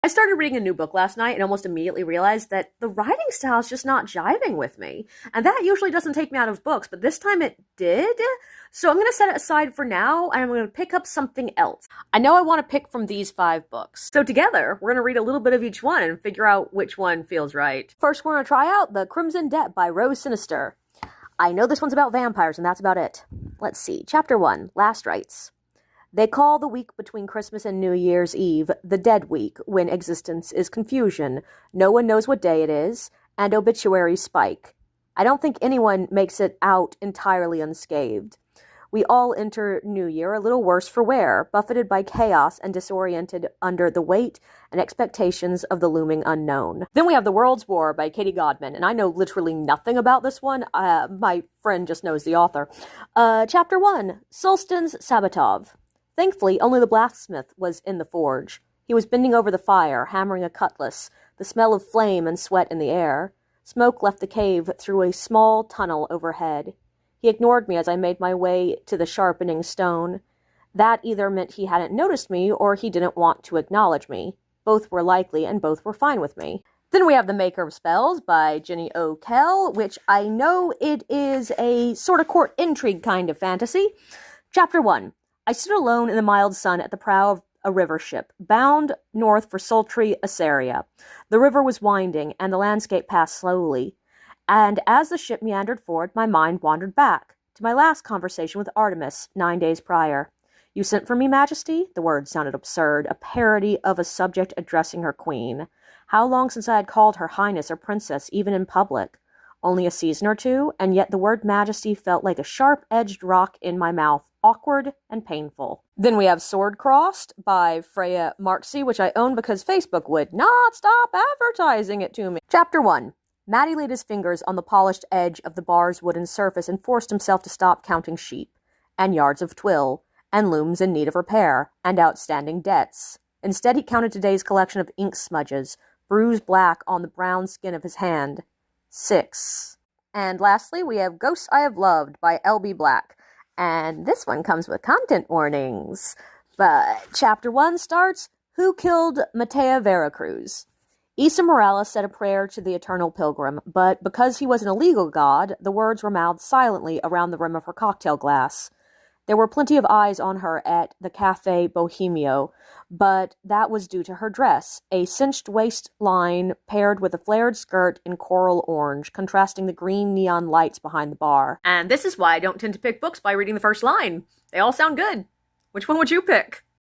I started reading a new book last night and almost immediately realized that the writing style is just not jiving with me. And that usually doesn't take me out of books, but this time it did. So I'm going to set it aside for now and I'm going to pick up something else. I know I want to pick from these 5 books. So together, we're going to read a little bit of each one and figure out which one feels right. First, we're going to try out The Crimson Debt by Rose Sinister. I know this one's about vampires and that's about it. Let's see. Chapter 1, Last Rites. They call the week between Christmas and New Year's Eve the dead week, when existence is confusion. No one knows what day it is, and obituaries spike. I don't think anyone makes it out entirely unscathed. We all enter New Year a little worse for wear, buffeted by chaos and disoriented under the weight and expectations of the looming unknown. Then we have The World's War by Katie Godman, and I know literally nothing about this one. My friend just knows the author. Chapter 1, Sulstan's Sabatov. Thankfully, only the blacksmith was in the forge. He was bending over the fire, hammering a cutlass, the smell of flame and sweat in the air. Smoke left the cave through a small tunnel overhead. He ignored me as I made my way to the sharpening stone. That either meant he hadn't noticed me or he didn't want to acknowledge me. Both were likely, and both were fine with me. Then we have The Maker of Spells by Jenny O'Kell, which I know it is a sort of court intrigue kind of fantasy. Chapter 1. I stood alone in the mild sun at the prow of a river ship, bound north for sultry Assaria. The river was winding, and the landscape passed slowly. And as the ship meandered forward, my mind wandered back to my last conversation with Artemis 9 days prior. "You sent for me, Majesty?" The words sounded absurd, a parody of a subject addressing her queen. How long since I had called her Highness or Princess, even in public? Only a season or two, and yet the word Majesty felt like a sharp-edged rock in my mouth, awkward and painful. Then we have Sword Crossed by Freya Marksey, which I own because Facebook would not stop advertising it to me. Chapter 1. Matty laid his fingers on the polished edge of the bar's wooden surface and forced himself to stop counting sheep, and yards of twill, and looms in need of repair, and outstanding debts. Instead, he counted today's collection of ink smudges, bruised black on the brown skin of his hand. 6. And lastly, we have Ghosts I Have Loved by L.B. Black. And this one comes with content warnings. But Chapter 1 starts, Who Killed Matea Veracruz? Issa Morales said a prayer to the Eternal Pilgrim, but because he was an illegal god, the words were mouthed silently around the rim of her cocktail glass. There were plenty of eyes on her at the Café Bohemio, but that was due to her dress, a cinched waistline paired with a flared skirt in coral orange, contrasting the green neon lights behind the bar. And this is why I don't tend to pick books by reading the first line. They all sound good. Which one would you pick?